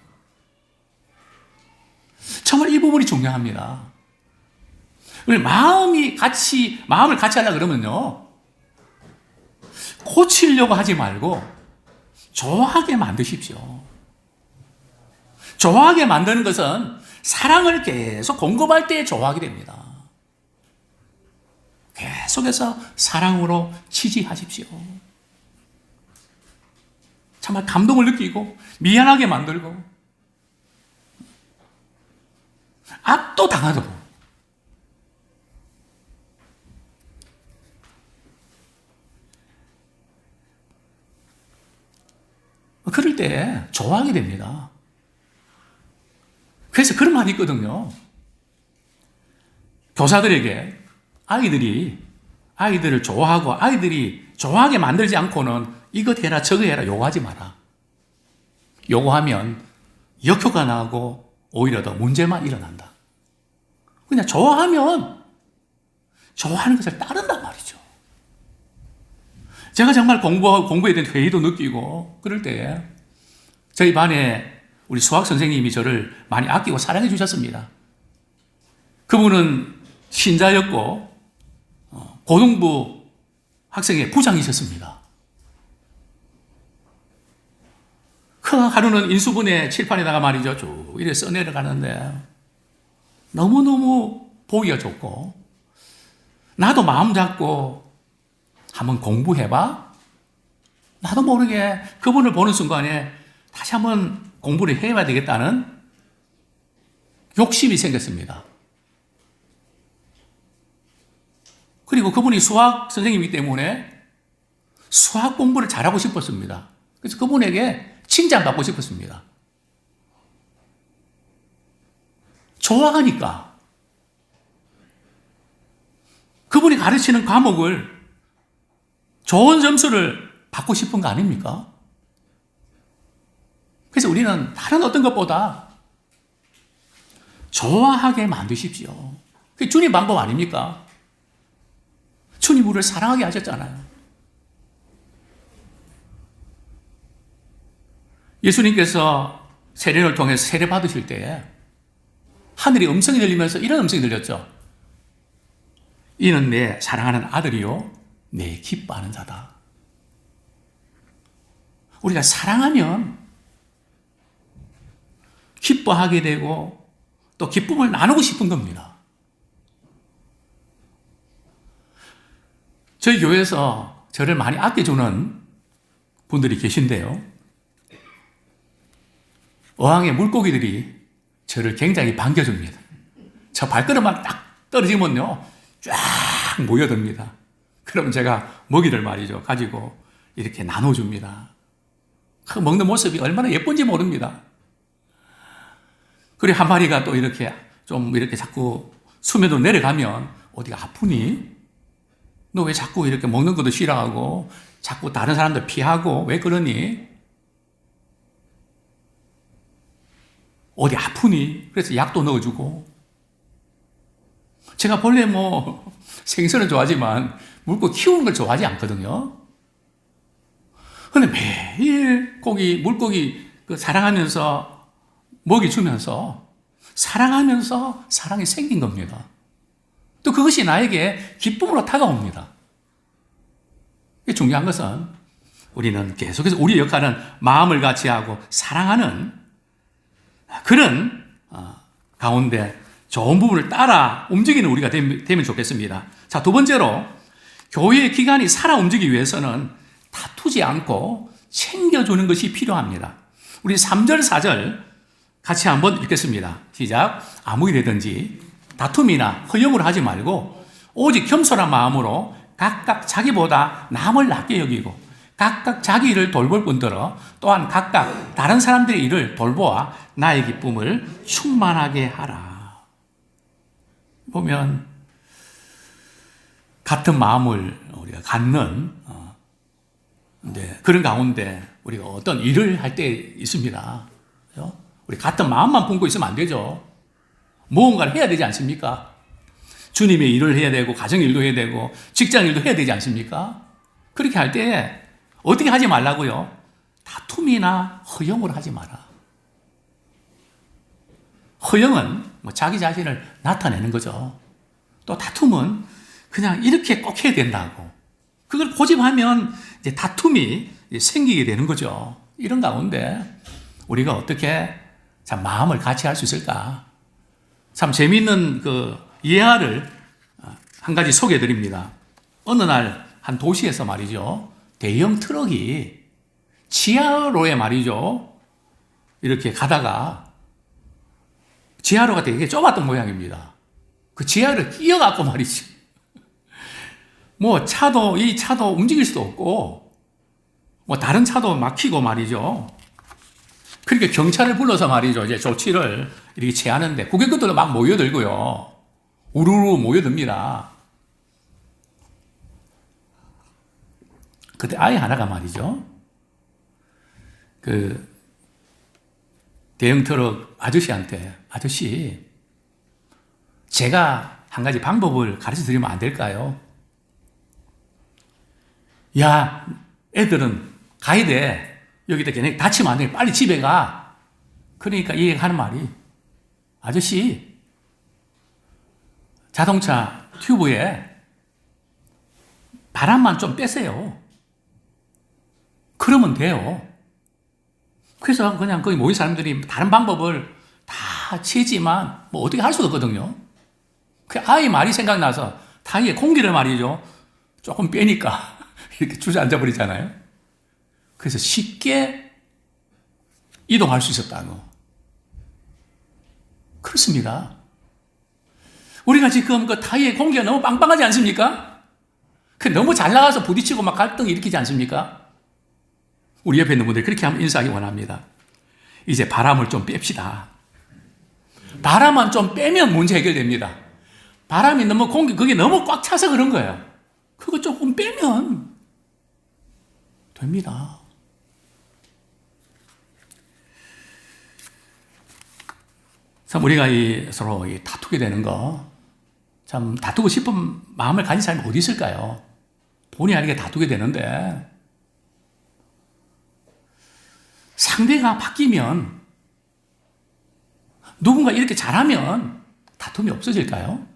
Speaker 1: 정말 이 부분이 중요합니다. 우리 마음을 같이 하려고 그러면요. 고치려고 하지 말고 좋아하게 만드십시오. 좋아하게 만드는 것은 사랑을 계속 공급할 때 좋아하게 됩니다. 계속해서 사랑으로 지지하십시오. 정말 감동을 느끼고 미안하게 만들고 압도당하도록 그럴 때 좋아하게 됩니다. 그래서 그런 말이 있거든요. 교사들에게 아이들을 좋아하고 아이들이 좋아하게 만들지 않고는 이것 해라 저거 해라 요구하지 마라. 요구하면 역효과 나고 오히려 더 문제만 일어난다. 그냥 좋아하면 좋아하는 것을 따른단 말이죠. 제가 정말 공부에 대한 회의도 느끼고 그럴 때 저희 반에 우리 수학 선생님이 저를 많이 아끼고 사랑해 주셨습니다. 그분은 신자였고 고등부 학생의 부장이셨습니다. 그 하루는 인수분해 칠판에다가 말이죠. 쭉 이렇게 써내려가는데 너무너무 보기가 좋고 나도 마음 잡고 한번 공부해봐? 나도 모르게 그분을 보는 순간에 다시 한번 공부를 해야 되겠다는 욕심이 생겼습니다. 그리고 그분이 수학 선생님이기 때문에 수학 공부를 잘하고 싶었습니다. 그래서 그분에게 칭찬받고 싶었습니다. 좋아하니까. 그분이 가르치는 과목을 좋은 점수를 받고 싶은 거 아닙니까? 그래서 우리는 다른 어떤 것보다 좋아하게 만드십시오. 그게 주님 방법 아닙니까? 주님 우리를 사랑하게 하셨잖아요. 예수님께서 세례를 통해서 세례 받으실 때 하늘에 음성이 들리면서 이런 음성이 들렸죠. 이는 내 사랑하는 아들이요 내 기뻐하는 자다. 우리가 사랑하면 기뻐하게 되고 또 기쁨을 나누고 싶은 겁니다. 저희 교회에서 저를 많이 아껴주는 분들이 계신데요. 어항의 물고기들이 저를 굉장히 반겨줍니다. 저 발걸음만 딱 떨어지면요, 쫙 모여듭니다. 그러면 제가 먹이를 말이죠, 가지고 이렇게 나눠줍니다. 그 먹는 모습이 얼마나 예쁜지 모릅니다. 그리고 한 마리가 또 이렇게 좀 이렇게 자꾸 수면으로 내려가면 어디가 아프니? 너 왜 자꾸 이렇게 먹는 것도 싫어하고 자꾸 다른 사람들 피하고 왜 그러니? 어디 아프니? 그래서 약도 넣어주고. 제가 본래 뭐 생선을 좋아하지만 물고기 키우는 걸 좋아하지 않거든요. 근데 매일 물고기 사랑하면서 먹이 주면서 사랑하면서 사랑이 생긴 겁니다. 또 그것이 나에게 기쁨으로 다가옵니다. 중요한 것은 우리는 계속해서 우리의 역할은 마음을 같이 하고 사랑하는 그런 가운데 좋은 부분을 따라 움직이는 우리가 되면 좋겠습니다. 자, 두 번째로 교회의 기관이 살아 움직이기 위해서는 다투지 않고 챙겨주는 것이 필요합니다. 우리 3절, 4절 같이 한번 읽겠습니다. 시작. 아무 일이든지 다툼이나 허용을 하지 말고 오직 겸손한 마음으로 각각 자기보다 남을 낮게 여기고 각각 자기 일을 돌볼 뿐더러 또한 각각 다른 사람들의 일을 돌보아 나의 기쁨을 충만하게 하라. 보면 같은 마음을 우리가 갖는 그런 가운데 우리가 어떤 일을 할 때 있습니다. 그렇죠? 우리 같은 마음만 품고 있으면 안 되죠. 무언가를 해야 되지 않습니까? 주님의 일을 해야 되고 가정 일도 해야 되고 직장 일도 해야 되지 않습니까? 그렇게 할 때 어떻게 하지 말라고요? 다툼이나 허용을 하지 마라. 허용은 자기 자신을 나타내는 거죠. 또 다툼은 그냥 이렇게 꼭 해야 된다고. 그걸 고집하면 이제 다툼이 생기게 되는 거죠. 이런 가운데 우리가 어떻게 참 마음을 같이 할 수 있을까? 참 재미있는 예화를 한 가지 소개해 드립니다. 어느 날 한 도시에서 말이죠. 대형 트럭이 지하로에 말이죠. 이렇게 가다가 지하로가 되게 좁았던 모양입니다. 그 지하를 끼어갖고 말이죠. 이 차도 움직일 수도 없고, 다른 차도 막히고 말이죠. 그러니까 경찰을 불러서 말이죠. 이제 조치를 이렇게 취하는데, 고객들도 막 모여들고요. 우르르 모여듭니다. 그때 아이 하나가 말이죠. 대형 트럭 아저씨한테, 아저씨, 제가 한 가지 방법을 가르쳐 드리면 안 될까요? 야, 애들은 가야 돼. 여기다 걔네 다치면 안 돼. 빨리 집에 가. 그러니까 이 얘기가 하는 말이, 아저씨, 자동차 튜브에 바람만 좀 빼세요. 그러면 돼요. 그래서 그냥 거기 모인 사람들이 다른 방법을 다 치지만 어떻게 할 수가 없거든요. 그 아이 말이 생각나서 타이에 공기를 말이죠. 조금 빼니까 이렇게 주저앉아 버리잖아요. 그래서 쉽게 이동할 수 있었다고. 그렇습니다. 우리가 지금 타이에 공기가 너무 빵빵하지 않습니까? 너무 잘 나가서 부딪히고 막 갈등 일으키지 않습니까? 우리 옆에 있는 분들이 그렇게 한번 인사하기 원합니다. 이제 바람을 좀 뺍시다. 바람만 좀 빼면 문제 해결됩니다. 바람이 그게 너무 꽉 차서 그런 거예요. 그거 조금 빼면 됩니다. 참 우리가 서로 다투게 되는 거, 참 다투고 싶은 마음을 가진 사람이 어디 있을까요? 본의 아니게 다투게 되는데, 상대가 바뀌면, 누군가 이렇게 잘하면 다툼이 없어질까요?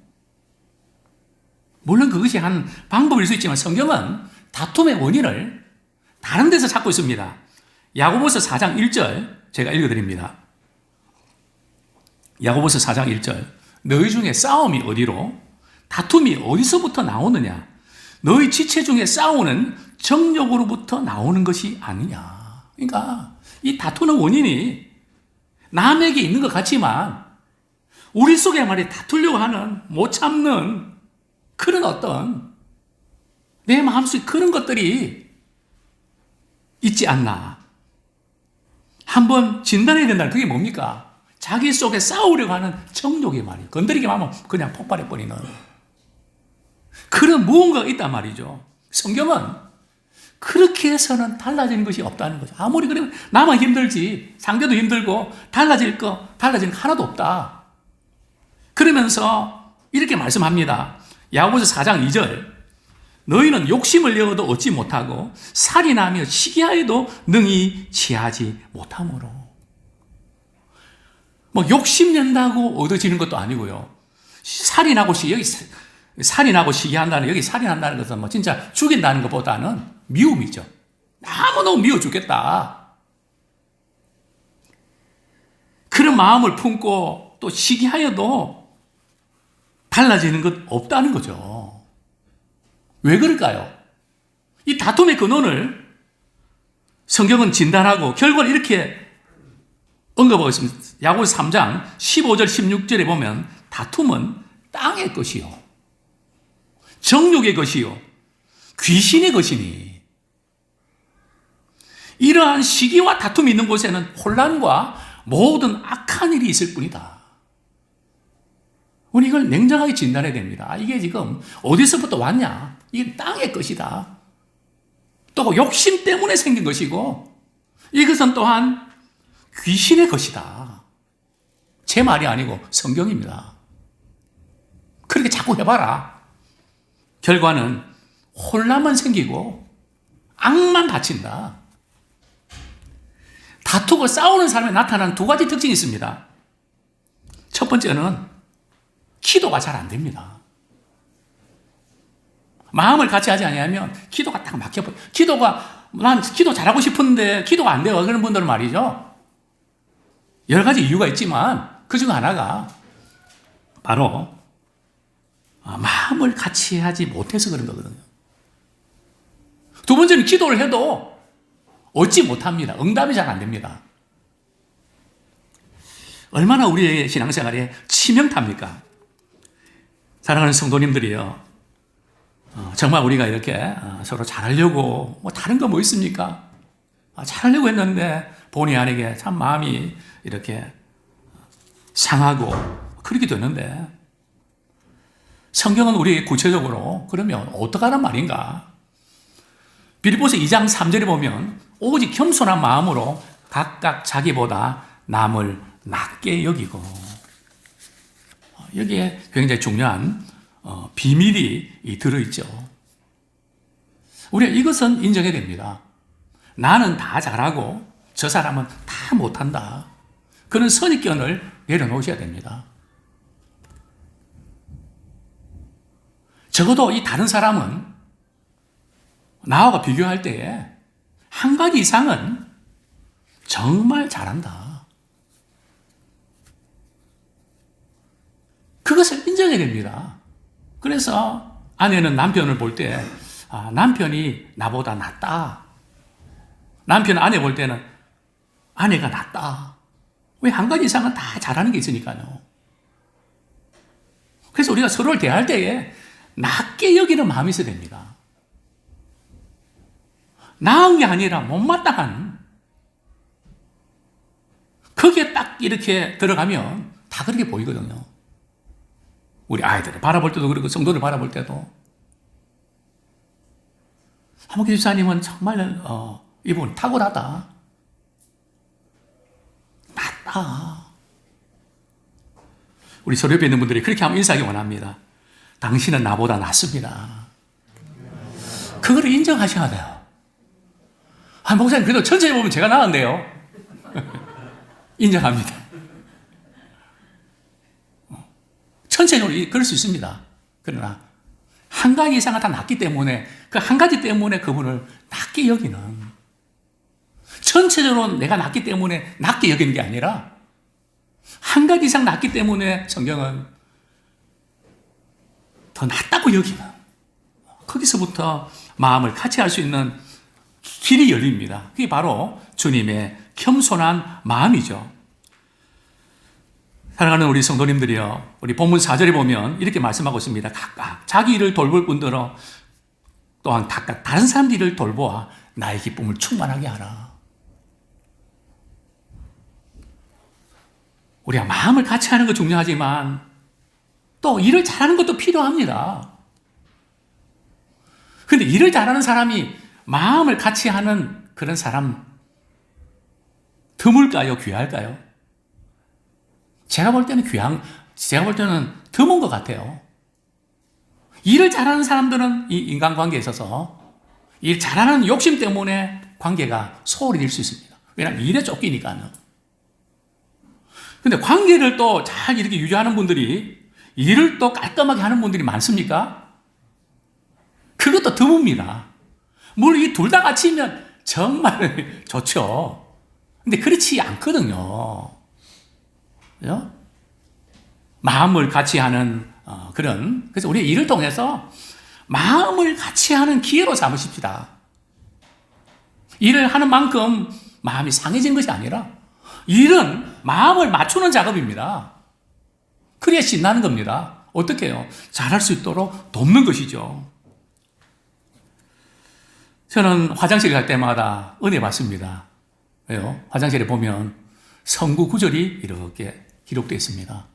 Speaker 1: 물론 그것이 한 방법일 수 있지만 성경은 다툼의 원인을 다른 데서 찾고 있습니다. 야고보서 4장 1절 제가 읽어드립니다. 야고보서 4장 1절, 너희 중에 싸움이 어디로? 다툼이 어디서부터 나오느냐? 너희 지체 중에 싸우는 정욕으로부터 나오는 것이 아니냐? 그러니까 이 다투는 원인이 남에게 있는 것 같지만 우리 속에 말이 다투려고 하는 못 참는 그런 어떤 내 마음속에 그런 것들이 있지 않나. 한번 진단해야 된다는 그게 뭡니까? 자기 속에 싸우려고 하는 정욕의 말이에요. 건드리기만 하면 그냥 폭발해버리는 그런 무언가가 있단 말이죠. 성경은 그렇게 해서는 달라지는 것이 없다는 거죠. 아무리 그러면 나만 힘들지 상대도 힘들고 달라지는 거 하나도 없다. 그러면서 이렇게 말씀합니다. 야고보서 4장 2절, 너희는 욕심을 내어도 얻지 못하고 살인하며 시기하여도 능히 취하지 못하므로. 뭐 욕심낸다고 얻어지는 것도 아니고요. 살인하고 시기한다는, 여기 살인한다는 것은 뭐 진짜 죽인다는 것보다는 미움이죠. 너무너무 미워 죽겠다. 그런 마음을 품고 또 시기하여도 달라지는 것 없다는 거죠. 왜 그럴까요? 이 다툼의 근원을 성경은 진단하고 결과를 이렇게 언급하고 있습니다. 야고보서 3장 15절 16절에 보면 다툼은 땅의 것이요 정욕의 것이요 귀신의 것이니 이러한 시기와 다툼이 있는 곳에는 혼란과 모든 악한 일이 있을 뿐이다. 우리 이걸 냉정하게 진단해야 됩니다. 이게 지금 어디서부터 왔냐? 이게 땅의 것이다. 또 욕심 때문에 생긴 것이고 이것은 또한 귀신의 것이다. 제 말이 아니고 성경입니다. 그렇게 자꾸 해봐라. 결과는 혼란만 생기고 악만 바친다. 다투고 싸우는 사람에 나타나는 두 가지 특징이 있습니다. 첫 번째는 기도가 잘 안 됩니다. 마음을 같이 하지 아니하면 기도가 딱 막혀버려요. 난 기도 잘하고 싶은데 기도가 안 돼요. 그런 분들은 말이죠. 여러 가지 이유가 있지만 그중 하나가 바로 마음을 같이 하지 못해서 그런 거거든요. 두 번째는 기도를 해도 얻지 못합니다. 응답이 잘 안 됩니다. 얼마나 우리의 신앙생활에 치명타입니까? 사랑하는 성도님들이요. 정말 우리가 이렇게 서로 잘하려고 다른 거 뭐 있습니까? 잘하려고 했는데 본의 아니게 참 마음이 이렇게 상하고 그렇게 되는데 성경은 우리 구체적으로 그러면 어떡하란 말인가? 빌립보서 2장 3절에 보면 오직 겸손한 마음으로 각각 자기보다 남을 낮게 여기고 여기에 굉장히 중요한 비밀이 들어있죠. 우리가 이것은 인정해야 됩니다. 나는 다 잘하고 저 사람은 다 못한다. 그런 선입견을 내려놓으셔야 됩니다. 적어도 이 다른 사람은 나와 비교할 때에 한 가지 이상은 정말 잘한다. 그것을 인정해야 됩니다. 그래서 아내는 남편을 볼 때 남편이 나보다 낫다. 남편은 아내 볼 때는 아내가 낫다. 왜 한 가지 이상은 다 잘하는 게 있으니까요. 그래서 우리가 서로를 대할 때에 낮게 여기는 마음이 있어야 됩니다. 나은 게 아니라 못마땅한 거기에 딱 이렇게 들어가면 다 그렇게 보이거든요. 우리 아이들을 바라볼 때도 그렇고 성도를 바라볼 때도 한목기 집사님은 정말 이 부분 탁월하다. 낫다. 우리 서로 옆에 있는 분들이 그렇게 하면 인사하기 원합니다. 당신은 나보다 낫습니다. 그거를 인정하셔야 돼요. 아, 목사님, 그래도 천천히 보면 제가 나은데요. 인정합니다. 천천히 그럴 수 있습니다. 그러나 한 가지 이상은 다 낫기 때문에 그 한 가지 때문에 그분을 낫게 여기는, 전체적으로 내가 낫기 때문에 낫게 여기는 게 아니라 한 가지 이상 낫기 때문에 성경은 더 낫다고 여기는, 거기서부터 마음을 같이 할 수 있는 길이 열립니다. 그게 바로 주님의 겸손한 마음이죠. 사랑하는 우리 성도님들이요, 우리 본문 4절에 보면 이렇게 말씀하고 있습니다. 각각 자기 일을 돌볼 뿐더러 또한 각각 다른 사람들 일을 돌보아 나의 기쁨을 충만하게 하라. 우리가 마음을 같이 하는 거 중요하지만 또 일을 잘하는 것도 필요합니다. 그런데 일을 잘하는 사람이 마음을 같이 하는 그런 사람 드물까요? 귀할까요? 제가 볼 때는 드문 것 같아요. 일을 잘하는 사람들은 이 인간관계에 있어서 일 잘하는 욕심 때문에 관계가 소홀히 될 수 있습니다. 왜냐하면 일에 쫓기니까요. 근데 관계를 또 잘 이렇게 유지하는 분들이 일을 또 깔끔하게 하는 분들이 많습니까? 그것도 드뭅니다. 물론 이 둘 다 같이면 정말 좋죠. 근데 그렇지 않거든요. 그죠? 마음을 같이 하는 그래서 우리 일을 통해서 마음을 같이 하는 기회로 삼으십시다. 일을 하는 만큼 마음이 상해진 것이 아니라 일은 마음을 맞추는 작업입니다. 그래야 신나는 겁니다. 어떻게 해요? 잘할 수 있도록 돕는 것이죠. 저는 화장실 갈 때마다 은혜 받습니다. 왜요? 화장실에 보면 성구 구절이 이렇게 기록되어 있습니다.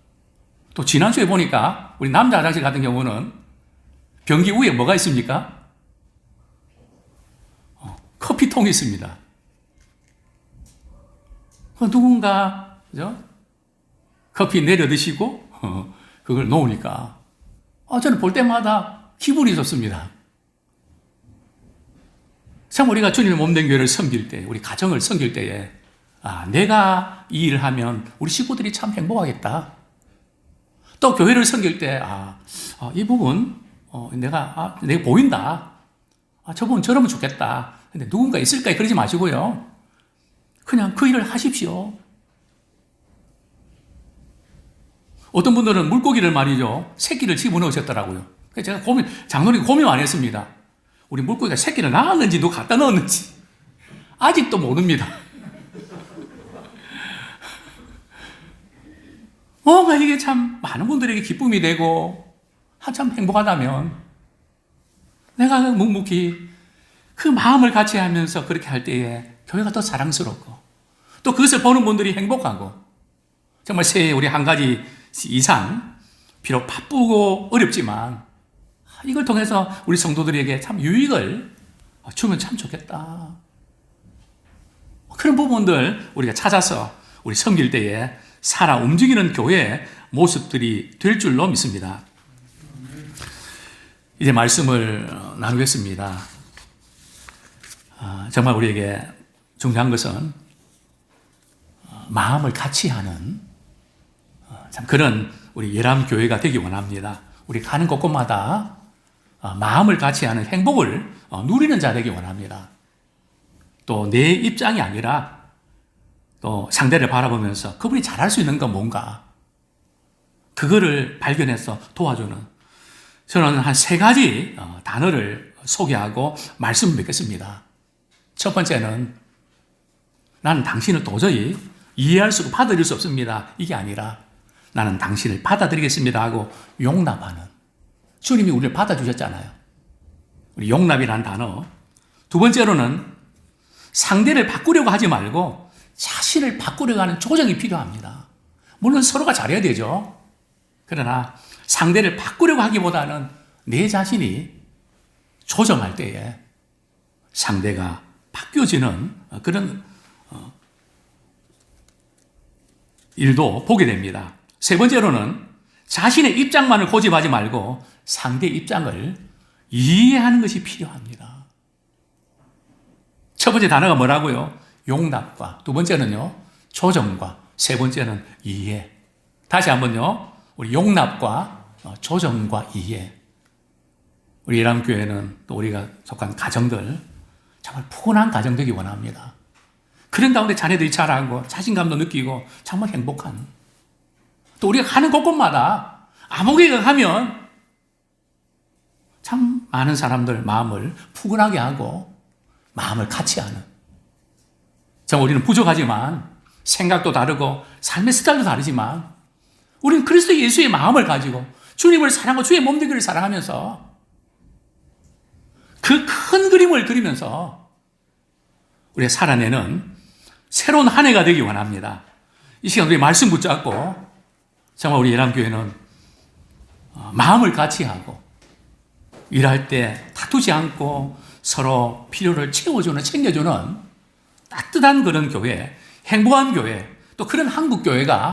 Speaker 1: 또 지난주에 보니까 우리 남자 화장실 같은 경우는 변기 위에 뭐가 있습니까? 커피통이 있습니다. 누군가 그죠? 커피 내려 드시고 그걸 놓으니까 저는 볼 때마다 기분이 좋습니다. 참 우리가 주님의 몸된 교회를 섬길 때, 우리 가정을 섬길 때에 내가 이 일을 하면 우리 식구들이 참 행복하겠다. 또 교회를 섬길 때 이 부분 내가 보인다. 저분 저러면 좋겠다. 근데 누군가 있을까? 그러지 마시고요. 그냥 그 일을 하십시오. 어떤 분들은 물고기를 말이죠, 새끼를 집어넣으셨더라고요. 그래서 제가 장로님 고민 많이 했습니다. 우리 물고기가 새끼를 낳았는지 누가 갖다 넣었는지 아직도 모릅니다. 이게 참 많은 분들에게 기쁨이 되고 한참 행복하다면 내가 묵묵히 그 마음을 같이 하면서 그렇게 할 때에 교회가 더 사랑스럽고 또 그것을 보는 분들이 행복하고 정말 새해 우리 한 가지 이상 비록 바쁘고 어렵지만 이걸 통해서 우리 성도들에게 참 유익을 주면 참 좋겠다. 그런 부분들 우리가 찾아서 우리 섬길 때에 살아 움직이는 교회의 모습들이 될 줄로 믿습니다. 이제 말씀을 나누겠습니다. 정말 우리에게 중요한 것은 마음을 같이 하는 참 그런 우리 예람교회가 되기 원합니다. 우리 가는 곳곳마다 마음을 같이 하는 행복을 누리는 자 되기 원합니다. 또 내 입장이 아니라 또 상대를 바라보면서 그분이 잘할 수 있는 건 뭔가 그거를 발견해서 도와주는, 저는 한 3가지 단어를 소개하고 말씀을 맺겠습니다. 첫 번째는 나는 당신을 도저히 이해할 수 없고 받아들일 수 없습니다. 이게 아니라 나는 당신을 받아들이겠습니다 하고 용납하는, 주님이 우리를 받아주셨잖아요. 우리 용납이라는 단어. 두 번째로는 상대를 바꾸려고 하지 말고 자신을 바꾸려고 하는 조정이 필요합니다. 물론 서로가 잘해야 되죠. 그러나 상대를 바꾸려고 하기보다는 내 자신이 조정할 때에 상대가 바뀌어지는 그런 일도 보게 됩니다. 세 번째로는 자신의 입장만을 고집하지 말고 상대의 입장을 이해하는 것이 필요합니다. 첫 번째 단어가 뭐라고요? 용납과, 두 번째는요, 조정과, 세 번째는 이해. 다시 한번요, 우리 용납과 조정과 이해. 우리 예람교회는 또 우리가 속한 가정들, 정말 푸근한 가정 되기 원합니다. 그런 가운데 자녀들이 자라고 자신감도 느끼고 정말 행복한, 또 우리가 가는 곳곳마다 아무개가 하면 참 많은 사람들 마음을 푸근하게 하고 마음을 같이 하는, 정말 우리는 부족하지만 생각도 다르고 삶의 스타일도 다르지만 우리는 그리스도 예수의 마음을 가지고 주님을 사랑하고 주의 몸되기를 사랑하면서 그 큰 그림을 그리면서 우리가 살아내는 새로운 한 해가 되기 원합니다. 이 시간 우리 말씀 붙잡고 정말 우리 예람교회는 마음을 같이 하고 일할 때 다투지 않고 서로 필요를 채워주는, 챙겨주는 따뜻한 그런 교회, 행복한 교회, 또 그런 한국 교회가